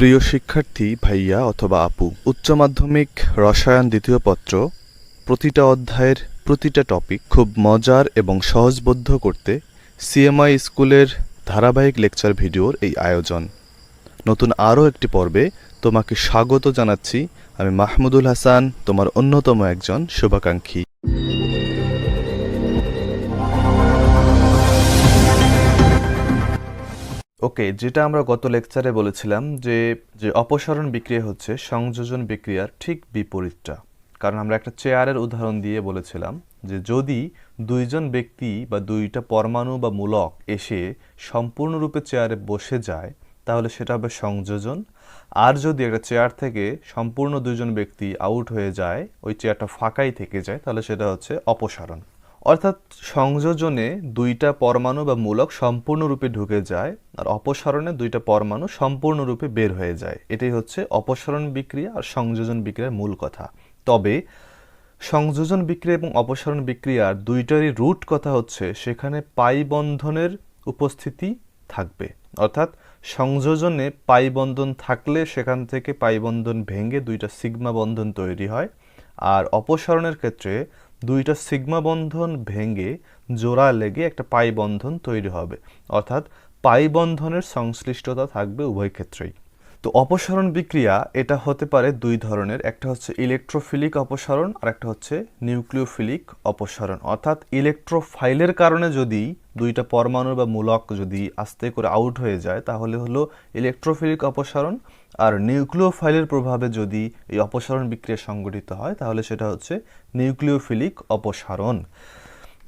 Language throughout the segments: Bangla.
প্রিয় শিক্ষার্থী ভাইয়া অথবা আপু, উচ্চ মাধ্যমিক রসায়ন দ্বিতীয় পত্র প্রতিটা অধ্যায়ের প্রতিটা টপিক খুব মজার এবং সহজবোধ্য করতে সিএমআই স্কুলের ধারাবাহিক লেকচার ভিডিওর এই আয়োজন। নতুন আরও একটি পর্বে তোমাকে স্বাগত জানাচ্ছি। আমি মাহমুদুল হাসান, তোমার অন্যতম একজন শুভাকাঙ্ক্ষী। ওকে, যেটা আমরা গত লেকচারে বলেছিলাম যে যে অপসারণ বিক্রিয়া হচ্ছে সংযোজন বিক্রিয়ার ঠিক বিপরীতটা। কারণ আমরা একটা চেয়ারের উদাহরণ দিয়ে বলেছিলাম যে যদি দুইজন ব্যক্তি বা দুইটা পরমাণু বা মূলক এসে সম্পূর্ণরূপে চেয়ারে বসে যায় তাহলে সেটা হবে সংযোজন। আর যদি একটা চেয়ার থেকে সম্পূর্ণ দুইজন ব্যক্তি আউট হয়ে যায়, ওই চেয়ারটা ফাঁকাই থেকে যায়, তাহলে সেটা হচ্ছে অপসারণ। অর্থাৎ সংযোজনে দুইটা পরমাণু বা মূলক সম্পূর্ণরূপে ঢুকে যায়, আর অপসারণে দুইটা পরমাণু সম্পূর্ণরূপে বের হয়ে যায়। এটাই হচ্ছে অপসারণ বিক্রিয়া আর সংযোজন বিক্রিয়ার মূল কথা। তবে সংযোজন বিক্রিয়া এবং অপসারণ বিক্রিয়ার দুইটারই রুট কথা হচ্ছে সেখানে পাই বন্ধনের উপস্থিতি থাকবে। অর্থাৎ সংযোজনে পাই বন্ধন থাকলে সেখান থেকে পাই বন্ধন ভেঙে দুইটা সিগমা বন্ধন তৈরি হয়, আর অপসারণের ক্ষেত্রে দুইটা সিগমা বন্ধন ভেঙে জোড়া লেগে একটা পাই বন্ধন তৈরি হবে। অর্থাৎ পাই বন্ধনের সংশ্লিষ্টতা থাকবে উভয় ক্ষেত্রেই। তো অপসারণ বিক্রিয়া এটা হতে পারে দুই ধরনের, একটা হচ্ছে ইলেকট্রোফিলিক অপসারণ আর একটা হচ্ছে নিউক্লিওফিলিক অপসারণ। অর্থাৎ ইলেকট্রোফাইলের কারণে যদি দুইটা পরমাণু বা মূলক যদি আস্তে করে আউট হয়ে যায় তাহলে হলো ইলেকট্রোফিলিক অপসারণ, আর নিউক্লিওফাইলের প্রভাবে যদি এই অপসারণ বিক্রিয়া সংঘটিত হয় তাহলে সেটা হচ্ছে নিউক্লিওফিলিক অপসারণ।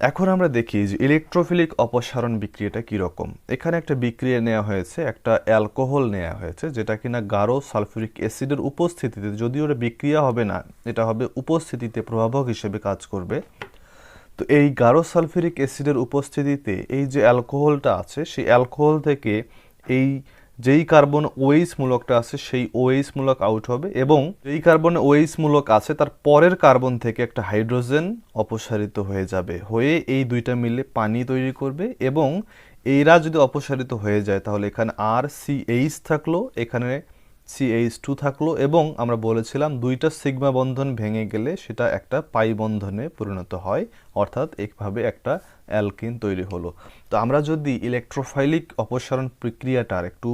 এখন আমরা দেখি যে ইলেকট্রোফিলিক অপসারণ বিক্রিয়াটা কীরকম। এখানে একটা বিক্রিয়া নেওয়া হয়েছে, একটা অ্যালকোহল নেওয়া হয়েছে যেটা কিনা গাঢ় সালফিউরিক অ্যাসিডের উপস্থিতিতে, যদিও ওটা বিক্রিয়া হবে না, এটা হবে উপস্থিতিতে প্রভাবক হিসেবে কাজ করবে। তো এই গাঢ় সালফিউরিক অ্যাসিডের উপস্থিতিতে এই যে অ্যালকোহলটা আছে সেই অ্যালকোহল থেকে এই যেই কার্বন ওএইচ মূলকটা আছে সেই ওএইচ মূলক আউট হবে, এবং যেই কার্বনে ওএইচ মূলক আছে তার পরের কার্বন থেকে একটা হাইড্রোজেন অপসারিত হয়ে যাবে, হয়ে এই দুইটা মিলে পানি তৈরি করবে। এবং এরা যদি অপসারিত হয়ে যায় তাহলে এখানে আর সিএইচ থাকলো, এখানে CH2 থাকলো, এবং আমরা বলেছিলাম দুইটা সিগমা বন্ধন ভেঙে গেলে সেটা একটা পাই বন্ধনে পরিণত হয়, অর্থাৎ এইভাবে একটা অ্যালকিন তৈরি হলো। তো আমরা যদি ইলেকট্রোফাইলিক অপসারণ প্রক্রিয়াটার একটু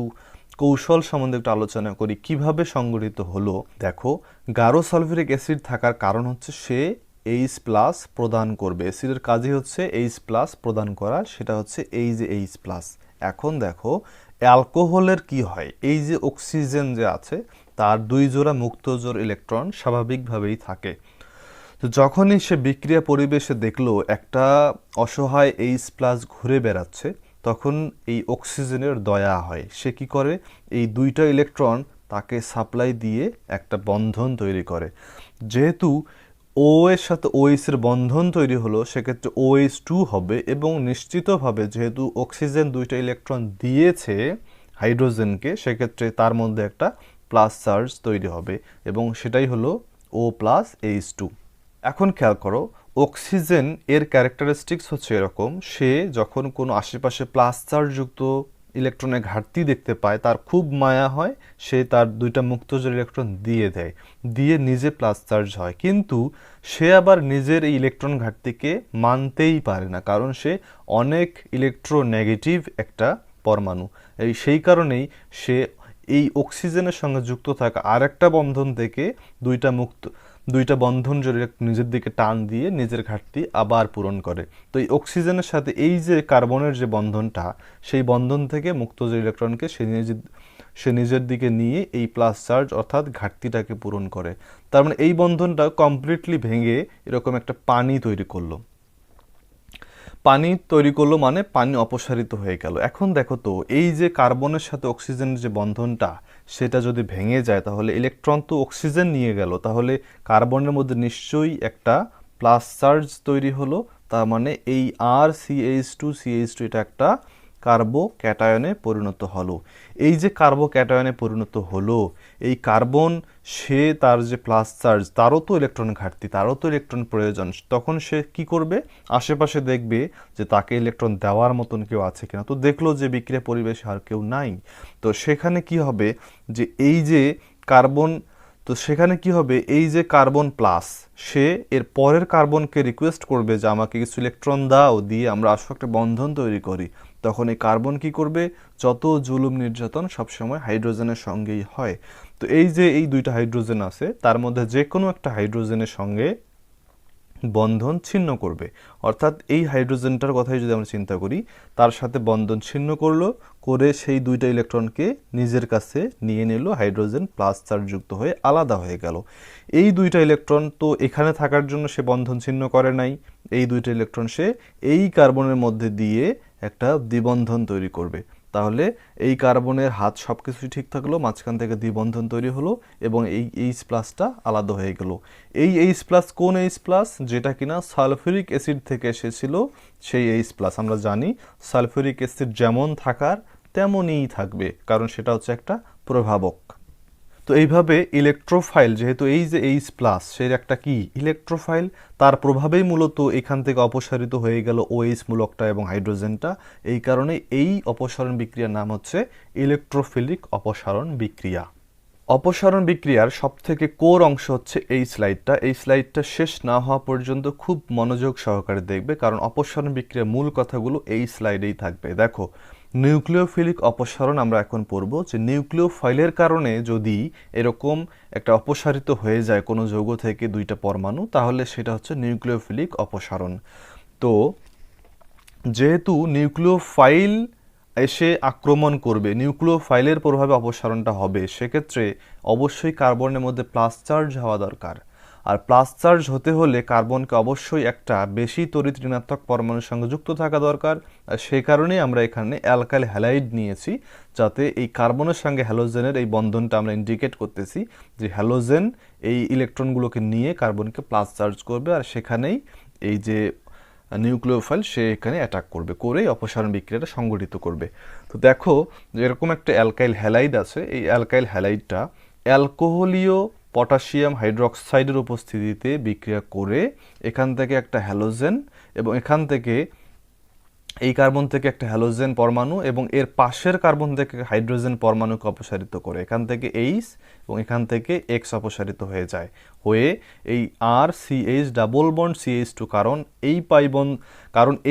কৌশল সম্বন্ধে একটু আলোচনা করি কিভাবে সংগঠিত হলো। দেখো, গাঢ় সালফিউরিক অ্যাসিড থাকার কারণ হচ্ছে সে H+ প্রদান করবে, অ্যাসিডের কাজই হচ্ছে H+ প্রদান করা, সেটা হচ্ছে এই যে H+। এখন দেখো অ্যালকোহলের কি হয়, এই যে অক্সিজেন যে আছে তার দুই জোড়া মুক্ত জোড় ইলেকট্রন স্বাভাবিকভাবেই থাকে। তো যখনই সে বিক্রিয়া পরিবেশে দেখলো একটা অসহায় H+ ঘুরে বেড়াচ্ছে, তখন এই অক্সিজেনের দয়া হয়, সে কি করে এই দুইটা ইলেকট্রন তাকে সাপ্লাই দিয়ে একটা বন্ধন তৈরি করে। যেহেতু ও এর সাথে OH এর বন্ধন তৈরি হলো সেক্ষেত্রে OH2 হবে, এবং নিশ্চিতভাবে যেহেতু অক্সিজেন দুইটা ইলেকট্রন দিয়েছে হাইড্রোজেনকে সেক্ষেত্রে তার মধ্যে একটা প্লাস চার্জ তৈরি হবে, এবং সেটাই হলো O+H2। এখন খেয়াল করো, অক্সিজেন এর ক্যারেক্টারিস্টিক্স হচ্ছে এরকম, সে যখন কোনো আশেপাশে প্লাস চার্জযুক্ত ইলেকট্রনের ঘাটতি দেখতে পায় তার খুব মায়া হয়, সে তার দুইটা মুক্তজোড় ইলেকট্রন দিয়ে দেয়, দিয়ে নিজে প্লাস চার্জ হয়। কিন্তু সে আবার নিজের এই ইলেকট্রন ঘাটতিকে মানতেই পারে না, কারণ সে অনেক ইলেকট্রোনেগেটিভ একটা পরমাণু। সেই কারণেই সে এই অক্সিজেনের সঙ্গে যুক্ত থাকা আরেকটা বন্ধন থেকে দুইটা বন্ধন জোড়ে নিজের দিকে টান দিয়ে নিজের ঘাটতি আবার পূরণ করে। তো এই অক্সিজেনের সাথে এই যে কার্বনের যে বন্ধনটা, সেই বন্ধন থেকে মুক্ত যে ইলেকট্রনকে সে নিজের দিকে নিয়ে এই প্লাস চার্জ অর্থাৎ ঘাটতিটাকে পূরণ করে। তার মানে এই বন্ধনটা কমপ্লিটলি ভেঙে এরকম একটা পানি তৈরি করলো। পানি তৈরি করলো মানে পানি অপসারিত হয়ে গেল। এখন দেখো তো, এই যে কার্বনের সাথে অক্সিজেনের যে বন্ধনটা সেটা যদি ভেঙে যায় তাহলে ইলেকট্রন তো অক্সিজেন নিয়ে গেল, তাহলে কার্বনের মধ্যে নিশ্চয়ই একটা প্লাস চার্জ তৈরি হলো। তার মানে এই আর CH2 এটা একটা কার্বো ক্যাটায়নে পরিণত হলো। এই যে কার্বো ক্যাটায়নে পরিণত হলো, এই কার্বন সে তার যে প্লাস চার্জ, তারও তো ইলেকট্রন ঘাটতি, তারও তো ইলেকট্রন প্রয়োজন। তখন সে কি করবে? আশেপাশে দেখবে যে তাকে ইলেকট্রন দেওয়ার মতন কেউ আছে কিনা। তো দেখলো যে বিক্রিয়া পরিবেশে আর কেউ নাই। তো সেখানে কি হবে যে এই যে কার্বন, তো সেখানে কি হবে, এই যে কার্বন প্লাস, সে এর পরের কার্বনকে রিকোয়েস্ট করবে যে আমাকে কিছু ইলেকট্রন দাও, দিয়ে আমরা আসো একটা বন্ধন তৈরি করি। তখন এই কার্বন কি করবে? যত জুলুম নির্যাতন সবসময় হাইড্রোজেনের সঙ্গেই হয়। তো এই যে এই দুইটা হাইড্রোজেন আছে, তার মধ্যে যে কোনো একটা হাইড্রোজেনের সঙ্গে বন্ধন ছিন্ন করবে। অর্থাৎ এই হাইড্রোজেনটার কথাই যদি আমরা চিন্তা করি, তার সাথে বন্ধন ছিন্ন করলো, করে সেই দুইটা ইলেকট্রনকে নিজের কাছে নিয়ে নিল, হাইড্রোজেন প্লাস চার্জ যুক্ত হয়ে আলাদা হয়ে গেল। এই দুইটা ইলেকট্রন তো এখানে থাকার জন্য সে বন্ধন ছিন্ন করে নাই, এই দুইটা ইলেকট্রন সে এই কার্বনের মধ্যে দিয়ে একটা দ্বিবন্ধন তৈরি করবে। তাহলে এই কার্বনের হাত সব কিছুই ঠিক থাকলো, মাঝখান থেকে দ্বিবন্ধন তৈরি হলো এবং এই এইচ প্লাসটা আলাদা হয়ে গেল। এই এইচ প্লাস কোন এইচ প্লাস? যেটা কিনা সালফিউরিক অ্যাসিড থেকে এসেছিল, সেই এইচ প্লাস। আমরা জানি সালফিউরিক অ্যাসিড যেমন থাকার তেমনই থাকবে, কারণ সেটা হচ্ছে একটা প্রভাবক। তো এইভাবে ইলেকট্রোফাইল, যেহেতু এই যে এইচ প্লাস সে একটা কি ইলেকট্রোফাইল, তার প্রভাবেই মূলত এখান থেকে অপসারিত হয়ে গেল ওএইচ মূলকটা এবং হাইড্রোজেনটা। এই কারণে এই অপসারণ বিক্রিয়ার নাম হচ্ছে ইলেকট্রোফিলিক অপসারণ বিক্রিয়া। অপসারণ বিক্রিয়ার সবথেকে কোর অংশ হচ্ছে এই স্লাইডটা। এই স্লাইডটা শেষ না হওয়া পর্যন্ত খুব মনোযোগ সহকারে দেখবে, কারণ অপসারণ বিক্রিয়ার মূল কথাগুলো এই স্লাইডেই থাকবে। দেখো, নিউক্লিওফিলিক অপসারণ আমরা এখন পড়ব, যে নিউক্লিওফাইলের কারণে যদি এরকম একটা অপসারিত হয়ে যায় কোনো যৌগ থেকে দুইটা পরমাণু, তাহলে সেটা হচ্ছে নিউক্লিওফিলিক অপসারণ। তো যেহেতু নিউক্লিওফাইল এসে আক্রমণ করবে, নিউক্লিওফাইলের প্রভাবে অপসারণটা হবে, সেক্ষেত্রে অবশ্যই কার্বনের মধ্যে প্লাস চার্জ হওয়া দরকার। আর প্লাস চার্জ হতে হলে কার্বনকে অবশ্যই একটা বেশি তড়িৎ ঋণাত্মক পরমাণুর সঙ্গে যুক্ত থাকা দরকার। আর সেই কারণেই আমরা এখানে অ্যালকাইল হ্যালাইড নিয়েছি, যাতে এই কার্বনের সঙ্গে হ্যালোজেনের এই বন্ধনটা আমরা ইন্ডিকেট করতেছি যে হ্যালোজেন এই ইলেকট্রনগুলোকে নিয়ে কার্বনকে প্লাস চার্জ করবে, আর সেখানেই এই যে নিউক্লিওফাইল সে এখানে অ্যাটাক করবে, করেই অপসারণ বিক্রিয়াটা সংগঠিত করবে। তো দেখো, যেরকম একটা অ্যালকাইল হ্যালাইড আছে, এই অ্যালকাইল হ্যালাইডটা অ্যালকোহলীয় পটাশিয়াম হাইড্রোক্সাইডের উপস্থিতিতে বিক্রিয়া করে এখান থেকে একটা হ্যালোজেন এবং এখান থেকে এই কার্বন থেকে একটা হ্যালোজেন পরমাণু এবং এর পাশের কার্বন থেকে হাইড্রোজেন পরমাণুকে অপসারিত করে, এখান থেকে এইচ এবং এখান থেকে এক্স অপসারিত হয়ে যায়, হয়ে এই আর CH double bond CH two, কারণ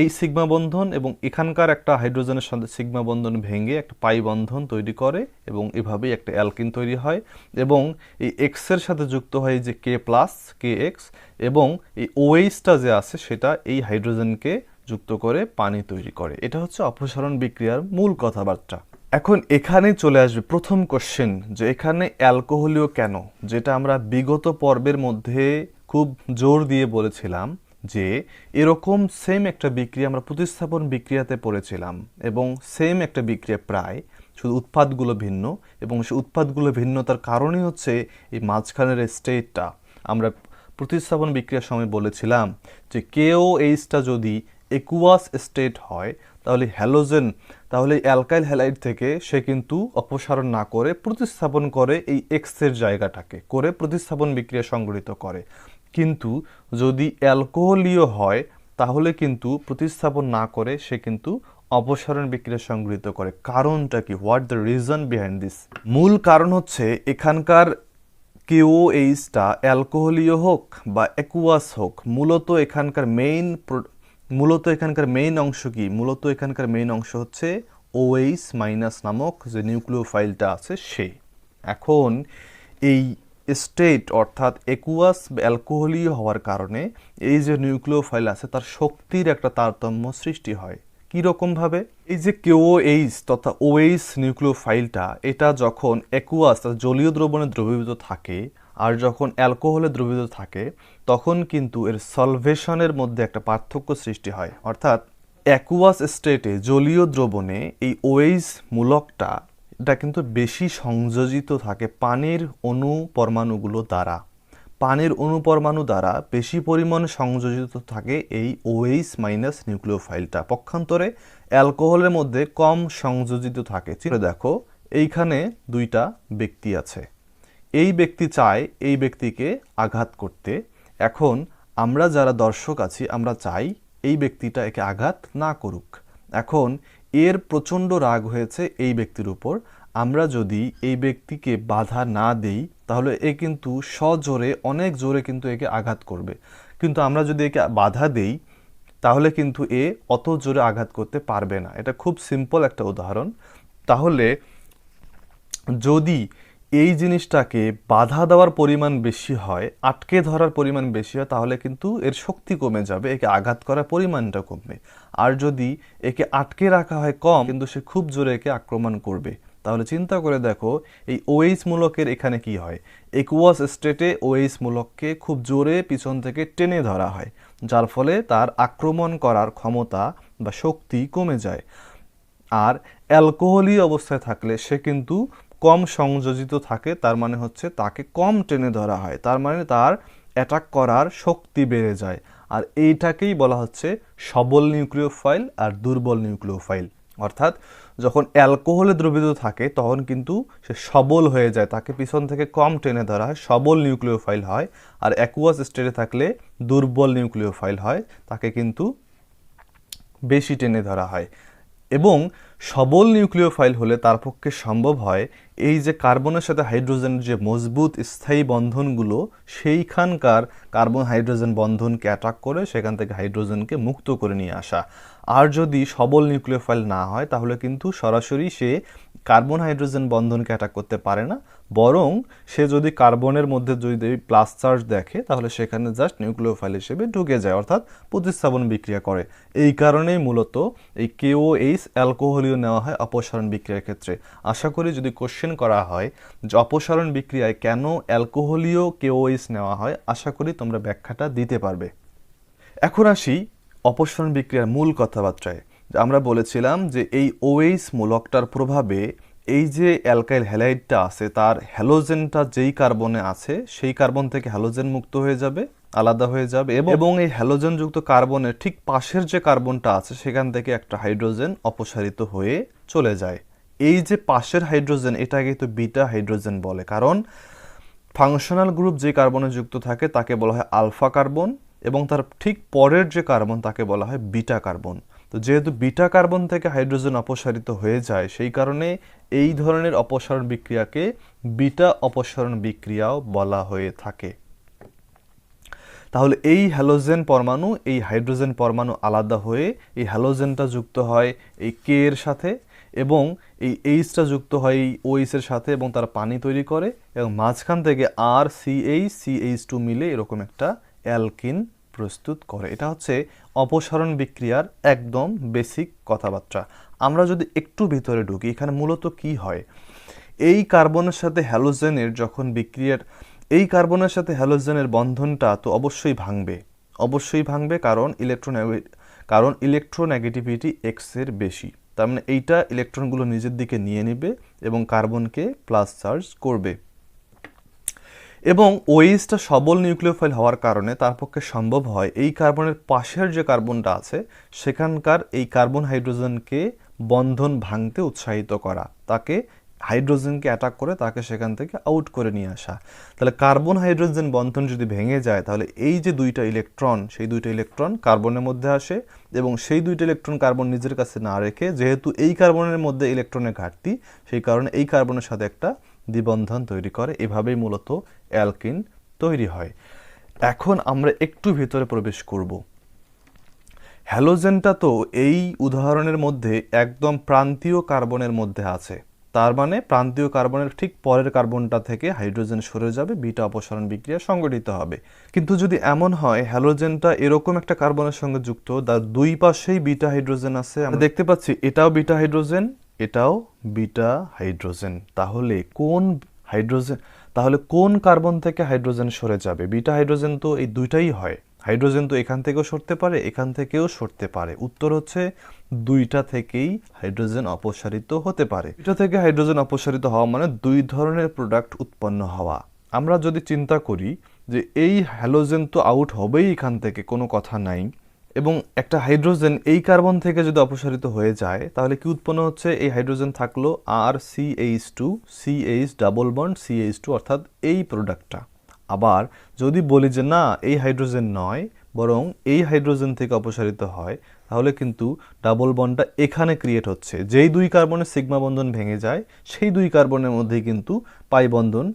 এই সিগমা বন্ধন এবং এখানকার একটা হাইড্রোজেনের সাথে সিগমা বন্ধন ভেঙে একটা পাই বন্ধন তৈরি করে এবং এভাবেই একটা অ্যালকিন তৈরি হয়। এবং এই এক্সের সাথে যুক্ত হয় যে কে প্লাস কে এক্স, এবং এই ওএইচটা যে আছে সেটা এই হাইড্রোজেনকে যুক্ত করে পানি তৈরি করে। এটা হচ্ছে অপসারণ বিক্রিয়ার মূল কথাবার্তা। এখন এখানে চলে আসবে প্রথম কোশ্চেন, যে এখানে অ্যালকোহলীয় কেন, যেটা আমরা বিগত পর্বের মধ্যে খুব জোর দিয়ে বলেছিলাম যে এরকম সেম একটা বিক্রিয়া আমরা প্রতিস্থাপন বিক্রিয়াতে পড়েছিলাম, এবং সেম একটা বিক্রিয়া প্রায়, শুধু উৎপাদগুলো ভিন্ন, এবং সেই উৎপাদগুলো ভিন্নতার কারণই হচ্ছে এই মাঝখানের স্টেটটা। আমরা প্রতিস্থাপন বিক্রিয়ার সময় বলেছিলাম যে কেওএইচটা যদি একুয়াস স্টেট হয়, তাহলে হ্যালোজেন, তাহলে অ্যালকাইল হ্যালাইড থেকে সে কিন্তু অপসারণ না করে প্রতিস্থাপন করে এই এক্সের জায়গাটাকে, করে প্রতিস্থাপন বিক্রিয়া সংঘটিত করে। কিন্তু যদি অ্যালকোহলীয় হয়, তাহলে কিন্তু প্রতিস্থাপন না করে সে কিন্তু অপসারণ বিক্রিয়া সংঘটিত করে। কারণটা কি? What the reason behind this? মূল কারণ হচ্ছে এখানকার কেওএইচটা অ্যালকোহলীয় হোক বা অ্যাকুয়াস হোক, মূলত এখানকার মেইন অংশ কি? মূলত এখানকার মেইন অংশ হচ্ছে OH মাইনাস নামক যে নিউক্লিওফাইলটা আছে সে। এখন এই স্টেট অর্থাৎ একুয়াস বা অ্যালকোহলীয় হওয়ার কারণে এই যে নিউক্লিওফাইল আছে তার শক্তির একটা তারতম্য সৃষ্টি হয়। কীরকমভাবে? এই যে কেওএইচ তথা OH নিউক্লিওফাইলটা, এটা যখন একুয়াস জলীয় দ্রবণে দ্রবীভূত থাকে আর যখন অ্যালকোহলে দ্রবীভূত থাকে, তখন কিন্তু এর সলভেশনের মধ্যে একটা পার্থক্য সৃষ্টি হয়। অর্থাৎ অ্যাকুয়াস স্টেটে জলীয় দ্রবণে এই OH মূলকটা এটা কিন্তু বেশি সংযোজিত থাকে পানির অণু পরমাণুগুলো দ্বারা। পানির অণুপরমাণু দ্বারা বেশি পরিমাণ সংযোজিত থাকে এই OH মাইনাস নিউক্লিওফাইলটা, পক্ষান্তরে অ্যালকোহলের মধ্যে কম সংযোজিত থাকে। দেখো এইখানে দুইটা ব্যক্তি আছে, এই ব্যক্তি চায় এই ব্যক্তিকে আঘাত করতে। এখন আমরা যারা দর্শক আছি আমরা চাই এই ব্যক্তিটা একে আঘাত না করুক। এখন এর প্রচণ্ড রাগ হয়েছে এই ব্যক্তির উপর, আমরা যদি এই ব্যক্তিকে বাধা না দেই তাহলে এ কিন্তু সজোরে অনেক জোরে কিন্তু একে আঘাত করবে, কিন্তু আমরা যদি একে বাধা দেই তাহলে কিন্তু এ অত জোরে আঘাত করতে পারবে না। এটা খুব সিম্পল একটা উদাহরণ। তাহলে যদি এই জিনিসটাকে বাধা দেওয়ার পরিমাণ বেশি হয়, আটকে ধরার পরিমাণ বেশি হয়, তাহলে কিন্তু এর শক্তি কমে যাবে, একে আঘাত করার পরিমাণটা কমবে। আর যদি একে আটকে রাখা হয় কম, কিন্তু সে খুব জোরে একে আক্রমণ করবে। তাহলে চিন্তা করে দেখো এই OH মূলকের এখানে কি হয়, একুয়াস স্টেটে OH মূলককে খুব জোরে পিছন থেকে টেনে ধরা হয়, যার ফলে তার আক্রমণ করার ক্ষমতা বা শক্তি কমে যায়। আর অ্যালকোহলি অবস্থায় থাকলে সে কিন্তু কম সংযোজিত থাকে, তার মানে হচ্ছে তাকে কম টেনে ধরা হয়, তার মানে তার অ্যাটাক করার শক্তি বেড়ে যায়। আর এইটাকেই বলা হচ্ছে সবল নিউক্লিওফাইল আর দুর্বল নিউক্লিওফাইল। অর্থাৎ যখন অ্যালকোহলে দ্রবীভূত থাকে তখন কিন্তু সে সবল হয়ে যায়, তাকে পিছন থেকে কম টেনে ধরা হয়, সবল নিউক্লিওফাইল হয়। আর অ্যাকুয়াস স্টেটে থাকলে দুর্বল নিউক্লিওফাইল হয়, তাকে কিন্তু বেশি টেনে ধরা হয়। এবং সবল নিউক্লিওফাইল হলে তার পক্ষে সম্ভব হয় এই যে কার্বনের সাথে হাইড্রোজেনের যে মজবুত স্থায়ী বন্ধনগুলো, সেইখানকার কার্বন হাইড্রোজেন বন্ধনকে অ্যাটাক করে সেখান থেকে হাইড্রোজেনকে মুক্ত করে নিয়ে আসা। আর যদি সবল নিউক্লিওফাইল না হয় তাহলে কিন্তু সরাসরি সে কার্বন হাইড্রোজেন বন্ধনকে অ্যাটাক করতে পারে না, বরং সে যদি কার্বনের মধ্যে যদি প্লাস চার্জ দেখে তাহলে সেখানে জাস্ট নিউক্লিওফাইল হিসেবে ঢুকে যায়, অর্থাৎ প্রতিস্থাপন বিক্রিয়া করে। এই কারণেই মূলত এই KOH অ্যালকোহলীয় নেওয়া হয় অপসারণ বিক্রিয়ার ক্ষেত্রে। আশা করি যদি কোশ্চেন করা হয় যে অপসারণ বিক্রিয়ায় কেন অ্যালকোহলীয় KOH নেওয়া হয়, আশা করি তোমরা ব্যাখ্যাটা দিতে পারবে। এখন আসি অপসারণ বিক্রিয়ার মূল কথাবার্তায়। আমরা বলেছিলাম যে এই OH মূলকটার প্রভাবে এই যে অ্যালকাইল হ্যালাইডটা আছে তার হ্যালোজেনটা যেই কার্বনে আছে সেই কার্বন থেকে হ্যালোজেন মুক্ত হয়ে যাবে, আলাদা হয়ে যাবে, এবং এই হ্যালোজেনযুক্ত কার্বনের ঠিক পাশের যে কার্বনটা আছে সেখান থেকে একটা হাইড্রোজেন অপসারিত হয়ে চলে যায়। এই যে পাশের হাইড্রোজেন এটাকে তো বিটা হাইড্রোজেন বলে, কারণ ফাংশনাল গ্রুপ যে কার্বনে যুক্ত থাকে তাকে বলা হয় আলফা কার্বন, এবং তার ঠিক পরের যে কার্বন তাকে বলা হয় বিটা কার্বন। তো যেহেতু বিটা কার্বন থেকে হাইড্রোজেন অপসারিত হয়ে যায় সেই কারণে এই ধরনের অপসারণ বিক্রিয়াকে বিটা অপসারণ বিক্রিয়াও বলা হয়ে থাকে। তাহলে এই হ্যালোজেন পরমাণু এই হাইড্রোজেন পরমাণু আলাদা হয়ে এই হ্যালোজেনটা যুক্ত হয় এই K এর সাথে, এবং এই Hটা যুক্ত হয় এই OH এর সাথে, এবং তারা পানি তৈরি করে, এবং মাঝখান থেকে CH2 মিলে এরকম একটা অ্যালকিন প্রস্তুত করে। এটা হচ্ছে অপসারণ বিক্রিয়ার একদম বেসিক কথাবার্তা। আমরা যদি একটু ভিতরে ঢুকি, এখানে মূলত কি হয়, এই কার্বনের সাথে হ্যালোজেনের যখন বিক্রিয়ার এই কার্বনের সাথে হ্যালোজেনের বন্ধনটা তো অবশ্যই ভাঙবে, কারণ ইলেকট্রোনেগেটিভিটি X এর বেশি। তার মানে এইটা ইলেকট্রনগুলো নিজের দিকে নিয়ে নেবে এবং কার্বনকে প্লাস চার্জ করবে। এবং OHটা সবল নিউক্লিওফাইল হওয়ার কারণে তার পক্ষে সম্ভব হয় এই কার্বনের পাশের যে কার্বনটা আছে সেখানকার এই কার্বন হাইড্রোজেনকে বন্ধন ভাঙতে উৎসাহিত করা, তাকে হাইড্রোজেনকে অ্যাটাক করে তাকে সেখান থেকে আউট করে নিয়ে আসা। তাহলে কার্বন হাইড্রোজেন বন্ধন যদি ভেঙে যায় তাহলে এই যে দুইটা ইলেকট্রন সেই দুইটা ইলেকট্রন কার্বনের মধ্যে আসে, এবং সেই দুইটা ইলেকট্রন কার্বন নিজের কাছে না রেখে, যেহেতু এই কার্বনের মধ্যে ইলেকট্রনের ঘাটতি সেই কারণে এই কার্বনের সাথে একটা দ্বিবন্ধন তৈরি করে। এভাবেই মূলত অ্যালকিন তৈরি হয়। এখন আমরা একটু ভিতরে প্রবেশ করব। হ্যালোজেনটা তো এই উদাহরণের মধ্যে একদম প্রান্তীয় কার্বনের মধ্যে আছে, তার মানে প্রান্তীয় কার্বনের ঠিক পরের কার্বনটা থেকে হাইড্রোজেন সরে যাবে, বিটা অপসারণ বিক্রিয়া সংঘটিত হবে। কিন্তু যদি এমন হয় হ্যালোজেনটা এরকম একটা কার্বনের সঙ্গে যুক্ত, তার দুই পাশেই বিটা হাইড্রোজেন আছে, আমরা দেখতে পাচ্ছি এটাও বিটা হাইড্রোজেন, এটাও বিটা হাইড্রোজেন। তাহলে কোন কার্বন থেকে হাইড্রোজেন সরে যাবে? বিটা হাইড্রোজেন তো এই দুইটাই হয়, হাইড্রোজেন তো এখান থেকেও সরতে পারে এখান থেকেও সরতে পারে। উত্তর হচ্ছে দুইটা থেকেই হাইড্রোজেন অপসারিত হতে পারে। দুইটা থেকে হাইড্রোজেন অপসারিত হওয়া মানে দুই ধরনের প্রোডাক্ট উৎপন্ন হওয়া। আমরা যদি চিন্তা করি যে এই হ্যালোজেন তো আউট হবেই এখান থেকে, কোনো কথা নাই, এবং একটা হাইড্রোজেন এই কার্বন থেকে যদি অপসারিত হয়ে যায় তাহলে কি উৎপন্ন হচ্ছে? এই হাইড্রোজেন থাকলো RCH2, CH double bond CH2, অর্থাৎ এই প্রোডাক্টটা। আবার যদি বলি যে না, এই হাইড্রোজেন নয়, বরং এই হাইড্রোজেন থেকে অপসারিত হয়, তাহলে কিন্তু ডাবল বন্ডটা এখানে ক্রিয়েট হচ্ছে। যেই দুই কার্বনের সিগমা বন্ধন ভেঙে যায় সেই দুই কার্বনের মধ্যেই কিন্তু পাই বন্ধন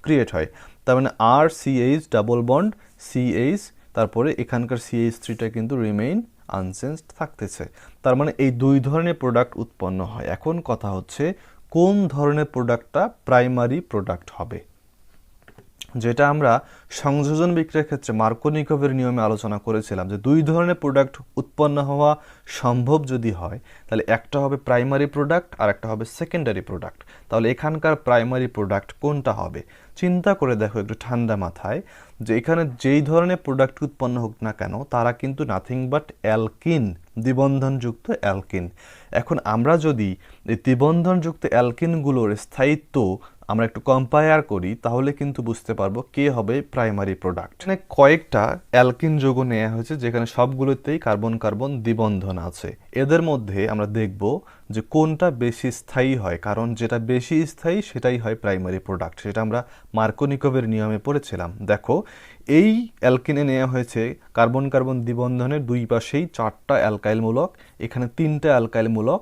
ক্রিয়েট হয়। তার মানে RCH ডাবল বন্ড CH, তারপরে এখানকার CH3টা কিন্তু রিমেইন আনচেঞ্জড থাকতেছে। তার মানে এই দুই ধরনের প্রোডাক্ট উৎপন্ন হয়। এখন কথা হচ্ছে কোন ধরনের প্রোডাক্টটা প্রাইমারি প্রোডাক্ট হবে, যেটা আমরা সংযোজন বিক্রিয়ার ক্ষেত্রে মার্কোনিকভের নিয়মে আলোচনা করেছিলাম যে দুই ধরনের প্রোডাক্ট উৎপন্ন হওয়া সম্ভব যদি হয় তাহলে একটা হবে প্রাইমারি প্রোডাক্ট আর একটা হবে সেকেন্ডারি প্রোডাক্ট। তাহলে এখানকার প্রাইমারি প্রোডাক্ট কোনটা হবে? চিন্তা করে দেখো একটু ঠান্ডা মাথায়, যে এখানে যেই ধরনের প্রোডাক্ট উৎপন্ন হোক না কেন তারা কিন্তু নাথিং বাট অ্যালকিন, দ্বিবন্ধনযুক্ত অ্যালকিন। এখন আমরা যদি এই দ্বিবন্ধনযুক্ত অ্যালকিনগুলোর স্থায়িত্ব আমরা একটু কম্পেয়ার করি তাহলে কিন্তু বুঝতে পারবো কে হবে প্রাইমারি প্রোডাক্ট। এখানে কয়েকটা অ্যালকিন যৌগ নেওয়া হয়েছে যেখানে সবগুলোতেই কার্বন কার্বন দ্বিবন্ধন আছে। এদের মধ্যে আমরা দেখব যে কোনটা বেশি স্থায়ী হয়, কারণ যেটা বেশি স্থায়ী সেটাই হয় প্রাইমারি প্রোডাক্ট। সেটা আমরা মার্কোনিকভের নিয়মে পড়েছিলাম। দেখো এই অ্যালকিনে নেওয়া হয়েছে কার্বন কার্বন দ্বিবন্ধনের দুই পাশেই 4টা অ্যালকাইল মূলক, এখানে 3টা অ্যালকাইল মূলক,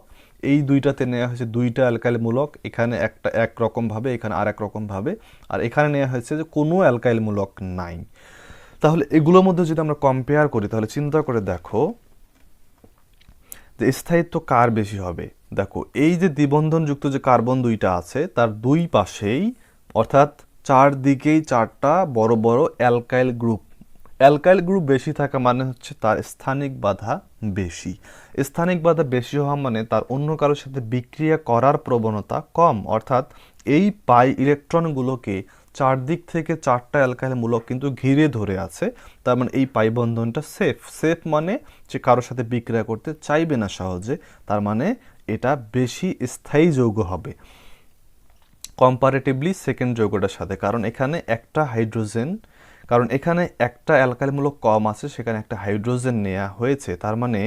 এই দুইটাতে নেওয়া হয়েছে 2টা অ্যালকাইল মূলক, এখানে একটা একরকমভাবে, এখানে আর একরকমভাবে, আর এখানে নেওয়া হয়েছে যে কোনো অ্যালকাইল মূলক নাই। তাহলে এগুলোর মধ্যে যদি আমরা কম্পেয়ার করি তাহলে চিন্তা করে দেখো যে স্থায়িত্ব কার বেশি হবে। দেখো এই যে দ্বিবন্ধনযুক্ত যে কার্বন দুইটা আছে তার দুই পাশেই, অর্থাৎ চারদিকেই 4টা বড় বড় অ্যালকাইল গ্রুপ। অ্যালকাইল গ্রুপ বেশি থাকা মানে হচ্ছে তার স্থানিক বাধা বেশি। স্থানিক বাধা বেশি হওয়া মানে তার অন্য কারোর সাথে বিক্রিয়া করার প্রবণতা কম, অর্থাৎ এই পাই ইলেকট্রনগুলোকে চারদিক থেকে 4টা অ্যালকাইল মূলক কিন্তু ঘিরে ধরে আছে। তার মানে এই পাই বন্ধনটা সেফ। সেফ মানে যে কারোর সাথে বিক্রিয়া করতে চাইবে না সহজে, তার মানে এটা বেশি স্থায়ী যৌগ হবে কম্পারেটিভলি সেকেন্ড যৌগটার সাথে। কারণ এখানে একটা হাইড্রোজেন, কারণ এখানে একটা অ্যালকাইলমূলক কম আছে, সেখানে একটা হাইড্রোজেন নেওয়া হয়েছে, তার মানে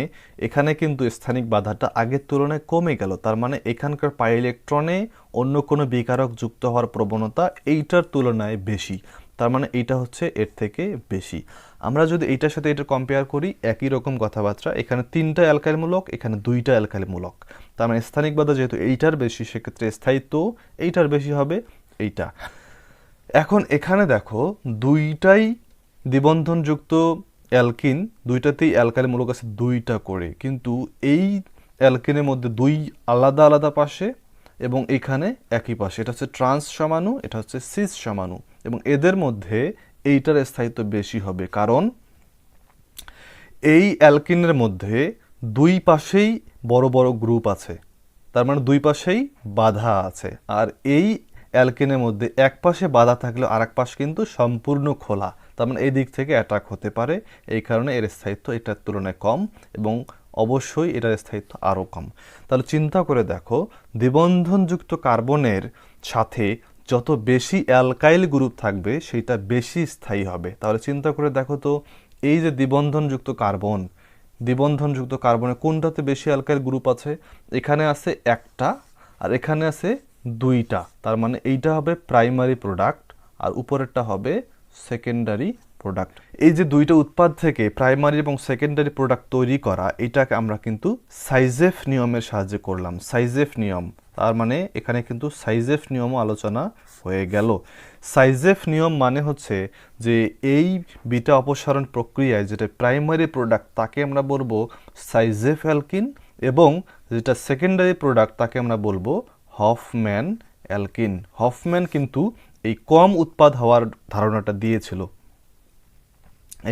এখানে কিন্তু স্থানিক বাধাটা আগের তুলনায় কমে গেল। তার মানে এখানকার পাই ইলেকট্রনে অন্য কোনো বিকারক যুক্ত হওয়ার প্রবণতা এইটার তুলনায় বেশি। তার মানে এইটা হচ্ছে এর থেকে বেশি। আমরা যদি এইটার সাথে এটা কম্পেয়ার করি একই রকম কথাবার্তা, এখানে 3টা অ্যালকাইলমূলক, এখানে 2টা অ্যালকাইলমূলক, তার মানে স্থানিক বাধা যেহেতু এইটার বেশি সেক্ষেত্রে স্থায়িত্ব এইটার বেশি হবে, এইটা। এখন এখানে দেখো দুইটাই দ্বিবন্ধনযুক্ত অ্যালকিন, দুইটাতেই অ্যালকাইল মূলক আছে 2টা করে, কিন্তু এই অ্যালকিনের মধ্যে 2 আলাদা আলাদা পাশে এবং এখানে একই পাশে। এটা হচ্ছে ট্রান্স সমাণু, এটা হচ্ছে সিস সমাণু, এবং এদের মধ্যে এইটার স্থায়িত্ব বেশি হবে কারণ এই অ্যালকিনের মধ্যে দুই পাশেই বড় বড় গ্রুপ আছে, তার মানে দুই পাশেই বাধা আছে। আর এই অ্যালকেনের মধ্যে এক পাশে বাধা থাকলেও আর এক পাশ কিন্তু সম্পূর্ণ খোলা, তার মানে এই দিক থেকে অ্যাটাক হতে পারে। এই কারণে এর স্থায়িত্ব এটার তুলনায় কম এবং অবশ্যই এটার স্থায়িত্ব আরও কম। তাহলে চিন্তা করে দেখো দ্বিবন্ধনযুক্ত কার্বনের সাথে যত বেশি অ্যালকাইল গ্রুপ থাকবে সেটা বেশি স্থায়ী হবে। তাহলে চিন্তা করে দেখো তো এই যে দ্বিবন্ধনযুক্ত কার্বন, দ্বিবন্ধনযুক্ত কার্বনে কোনটাতে বেশি অ্যালকাইল গ্রুপ আছে? এখানে আছে একটা আর এখানে আছে 2টা, তার মানে এইটা হবে প্রাইমারি প্রোডাক্ট আর উপরেরটা হবে সেকেন্ডারি প্রোডাক্ট। এই যে 2টা উৎপাদ থেকে প্রাইমারি এবং সেকেন্ডারি প্রোডাক্ট তৈরি করা, এটাকে আমরা কিন্তু সাইজেফ নিয়মের সাহায্যে করলাম। সাইজেফ নিয়ম, তার মানে এখানে কিন্তু সাইজেফ নিয়মও আলোচনা হয়ে গেল। সাইজেফ নিয়ম মানে হচ্ছে যে এই বিটা অপসারণ প্রক্রিয়ায় যেটা প্রাইমারি প্রোডাক্ট তাকে আমরা বলবো সাইজেফ অ্যালকিন, এবং যেটা সেকেন্ডারি প্রোডাক্ট তাকে আমরা বলবো হফম্যান অ্যালকিন। হফম্যান কিন্তু এই কম উৎপাদ হওয়ার ধারণাটা দিয়েছিল,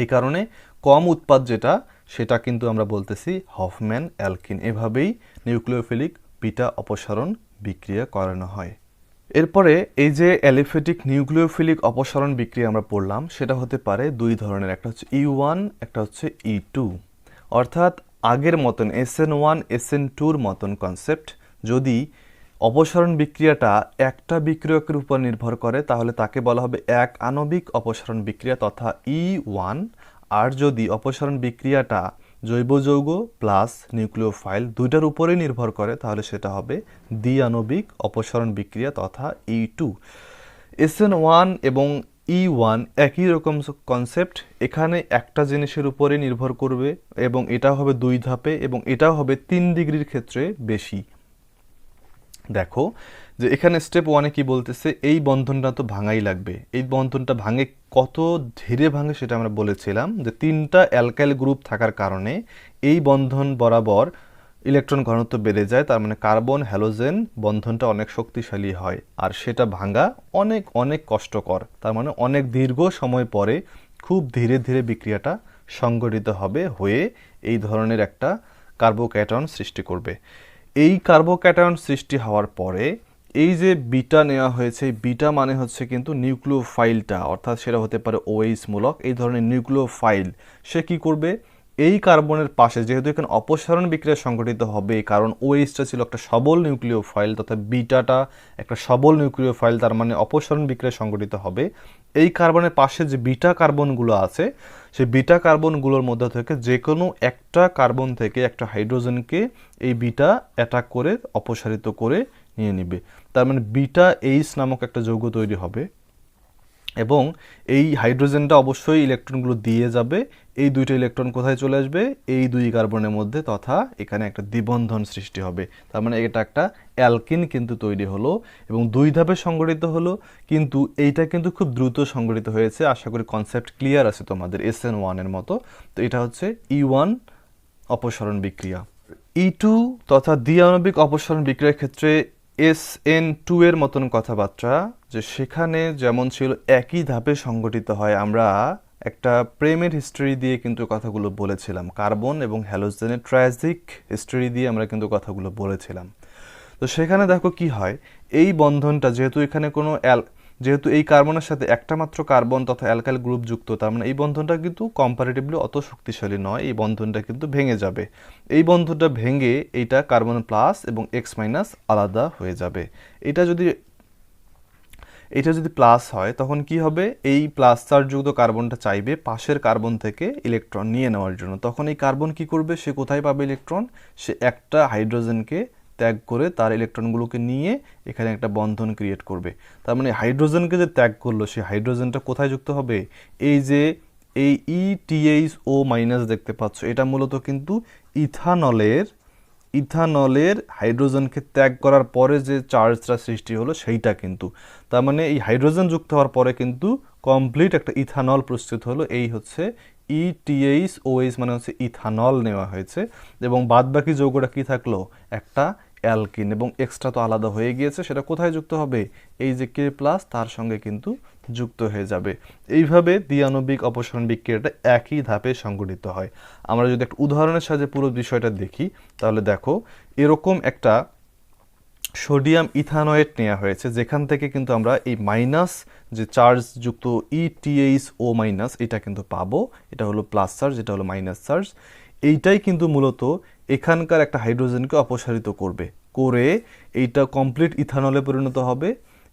এই কারণে কম উৎপাদ যেটা সেটা কিন্তু আমরা বলতেছি হফম্যান অ্যালকিন। এভাবেই নিউক্লিওফিলিক বিটা অপসারণ বিক্রিয়া করানো হয়। এরপরে এই যে অ্যালিফেটিক নিউক্লিওফিলিক অপসারণ বিক্রিয়া আমরা পড়লাম সেটা হতে পারে দুই ধরনের, একটা হচ্ছে E1, একটা হচ্ছে E2, অর্থাৎ আগের মতন SN1 SN2 মতন কনসেপ্ট। যদি অপসারণ বিক্রিয়াটা একটা বিক্রিয়কের উপর নির্ভর করে তাহলে তাকে বলা হবে এক আণবিক অপসারণ বিক্রিয়া তথা E1। আর যদি অপসারণ বিক্রিয়াটা জৈব যৌগ প্লাস নিউক্লিওফাইল দুইটার উপরেই নির্ভর করে তাহলে সেটা হবে দ্বিআণবিক অপসারণ বিক্রিয়া তথা E2। SN1 এবং E1 একই রকম কনসেপ্ট, এখানে একটা জিনিসের উপরে নির্ভর করবে এবং এটা হবে 2 ধাপে এবং এটাও হবে 3 ডিগ্রির ক্ষেত্রে বেশি। দেখো যে এখানে স্টেপ 1-এ কি বলতেছে, এই বন্ধনটা তো ভাঙাই লাগবে। এই বন্ধনটা ভাঙে কত ধীরে ভাঙে সেটা আমরা বলেছিলাম যে 3টা অ্যালকাইল গ্রুপ থাকার কারণে এই বন্ধন বরাবর ইলেকট্রন ঘনত্ব বেড়ে যায়, তার মানে কার্বন হ্যালোজেন বন্ধনটা অনেক শক্তিশালী হয় আর সেটা ভাঙা অনেক অনেক কষ্টকর। তার মানে অনেক দীর্ঘ সময় পরে খুব ধীরে ধীরে বিক্রিয়াটা সংঘটিত হবে হয়ে এই ধরনের একটা কার্বোক্যাটায়ন সৃষ্টি করবে। এই কার্বোক্যাটায়ন সৃষ্টি হওয়ার পরে এই যে বিটা নেওয়া হয়েছে, বিটা মানে হচ্ছে কিন্তু নিউক্লিওফাইলটা, অর্থাৎ সেটা হতে পারে OH মূলক এই ধরনের নিউক্লিওফাইল। সে কি করবে, এই কার্বনের পাশে যেহেতু এখানে অপসারণ বিক্রিয়া সংঘটিত হবে কারণ OHটা ছিল একটা সবল নিউক্লিওফাইল তথা বিটাটা একটা সবল নিউক্লিওফাইল, তার মানে অপসারণ বিক্রিয়া সংঘটিত হবে। এই কার্বনের পাশে যে বিটা কার্বনগুলো আছে সেই বিটা কার্বনগুলোর মধ্যে থেকে যে কোনো একটা কার্বন থেকে একটা হাইড্রোজেনকে এই বিটা অ্যাটাক করে অপসারিত করে নিয়ে নেবে। তার মানে বিটা এইচ নামক একটা যৌগ তৈরি হবে এবং এই হাইড্রোজেনটা অবশ্যই ইলেকট্রনগুলো দিয়ে যাবে। এই দুইটা ইলেকট্রন কোথায় চলে আসবে, এই দুই কার্বনের মধ্যে, তথা এখানে একটা দ্বিবন্ধন সৃষ্টি হবে। তার মানে এটা একটা অ্যালকিন কিন্তু তৈরি হলো এবং 2 ধাপে সংগঠিত হলো, কিন্তু এইটা কিন্তু খুব দ্রুত সংগঠিত হয়েছে। আশা করি কনসেপ্ট ক্লিয়ার আছে তোমাদের SN1 এর মতো। তো এটা হচ্ছে E1 অপসারণ বিক্রিয়া। E2 তথা দ্বিআণবিক অপসারণ বিক্রিয়ার ক্ষেত্রে SN2 এর মতন কথাবার্তা, যে সেখানে যেমন ছিল একই ধাপে সংগঠিত হয়। আমরা একটা প্রেমের হিস্ট্রি দিয়ে কিন্তু কথাগুলো বলেছিলাম, কার্বন এবং হ্যালোজেনের ট্র্যাজিক হিস্ট্রি দিয়ে আমরা কিন্তু কথাগুলো বলেছিলাম। তো সেখানে দেখো কি হয়, এই বন্ধনটা যেহেতু এখানে কোনো যেহেতু এই কার্বনের সাথে একটা মাত্র কার্বন তথা অ্যালকাইল গ্রুপ যুক্ত, তার মানে এই বন্ধনটা কিন্তু কম্পারেটিভলি অত শক্তিশালী নয়, এই বন্ধনটা কিন্তু ভেঙে যাবে। এই বন্ধনটা ভেঙে এইটা কার্বন প্লাস এবং X মাইনাস আলাদা হয়ে যাবে। এটা যদি প্লাস হয় তখন কি হবে, এই প্লাস চার্জযুক্ত কার্বনটা চাইবে পাশের কার্বন থেকে ইলেকট্রন নিয়ে নেওয়ার জন্য। তখন এই কার্বন কি করবে, সে কোথায় পাবে ইলেকট্রন, সে একটা হাইড্রোজেনকে ত্যাগ করে তার ইলেকট্রনগুলোকে নিয়ে এখানে একটা বন্ধন ক্রিয়েট করবে। তার মানে হাইড্রোজেনকে যে ত্যাগ করলো সেই হাইড্রোজেনটা কোথায় যুক্ত হবে, এই যে এই ETHO মাইনাস দেখতে পাচ্ছ, এটা মূলত কিন্তু ইথানলের হাইড্রোজেনকে ত্যাগ করার পরে যে চার্জটা সৃষ্টি হলো সেইটা কিন্তু। তার মানে এই হাইড্রোজেন যুক্ত হওয়ার পরে কিন্তু কমপ্লিট একটা ইথানল প্রস্তুত হলো। এই হচ্ছে ETHOH মানে হচ্ছে ইথানল নেওয়া হয়েছে এবং বাদবাকি যৌগটা কি থাকলো, একটা অ্যালকিন, এবং এক্সট্রা তো আলাদা হয়ে গিয়েছে, সেটা কোথায় যুক্ত হবে, এই যে K প্লাস তার সঙ্গে কিন্তু যুক্ত হয়ে যাবে। এইভাবে দ্বিআণবিক অপসারণ বিক্রিয়াটা একই ধাপে সংঘটিত হয়। আমরা যদি একটা উদাহরণের সাহায্যে পুরো বিষয়টা দেখি তাহলে দেখো, এরকম একটা সোডিয়াম ইথানয়েট নেওয়া হয়েছে যেখান থেকে কিন্তু আমরা এই মাইনাস যে চার্জ যুক্ত ETHO মাইনাস এটা কিন্তু পাবো। এটা হলো প্লাস চার্জ, এটা হলো মাইনাস চার্জ। এইটাই কিন্তু মূলত এখানকার একটা হাইড্রোজেনকে অপসারিত করবে, করে এইটা কমপ্লিট ইথানলে পরিণত হবে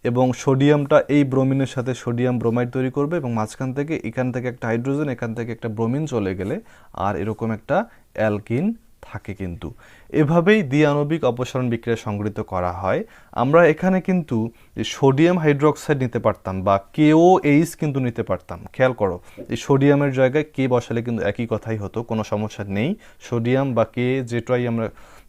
এবং সোডিয়ামটা এই ব্রোমিনের সাথে সোডিয়াম ব্রোমাইড তৈরি করবে এবং মাঝখান থেকে এখান থেকে একটা হাইড্রোজেন এখান থেকে একটা ব্রোমিন চলে গেলে আর এরকম একটা অ্যালকিন থাকে। কিন্তু এভাবেই দ্বিআণবিক অপসারণ বিক্রিয়া সংঘটিত করা হয়। আমরা এখানে কিন্তু সোডিয়াম হাইড্রোক্সাইড নিতে পারতাম বা KOH কিন্তু নিতে পারতাম। খেয়াল করো, এই সোডিয়ামের জায়গায় K বসালে কিন্তু একই কথাই হতো, কোনো সমস্যা নেই। সোডিয়াম বা K যেটাই আমরা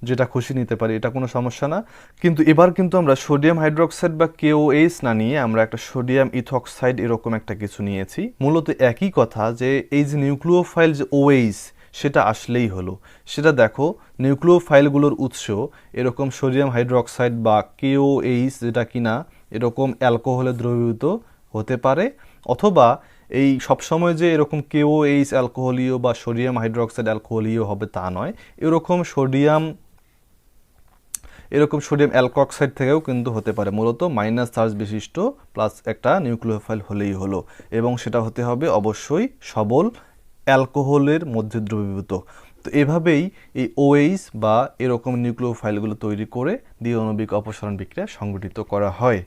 যেটা খুশি নিতে পারি, এটা কোনো সমস্যা না। কিন্তু এবার কিন্তু আমরা সোডিয়াম হাইড্রোক্সাইড বা KOH না নিয়ে আমরা একটা সোডিয়াম ইথক্সাইড এরকম একটা কিছু নিয়েছি। মূলত একই কথা, যে এই যে নিউক্লিওফাইল যে OH সেটা আসলেই হলো। সেটা দেখো, নিউক্লিওফাইলগুলোর উৎস এরকম সোডিয়াম হাইড্রোক্সাইড বা KOH যেটা কিনা এরকম অ্যালকোহলে দ্রবীভূত হতে পারে, অথবা এই সবসময় যে এরকম KOH অ্যালকোহলীয় বা সোডিয়াম হাইড্রোক্সাইড অ্যালকোহলীয় হবে তা নয়, এরকম সোডিয়াম অ্যালকোক্সাইড থেকেও কিন্তু হতে পারে। মূলত মাইনাস চার্জ বিশিষ্ট প্লাস একটা নিউক্লিওফাইল হলেই হলো এবং সেটা হতে হবে অবশ্যই সবল অ্যালকোহলের মধ্যে দ্রবীভূত। তো এভাবেই এই OH বা এরকম নিউক্লিওফাইলগুলো তৈরি করে দ্বিআণবিক অপসারণ বিক্রিয়া সংঘটিত করা হয়।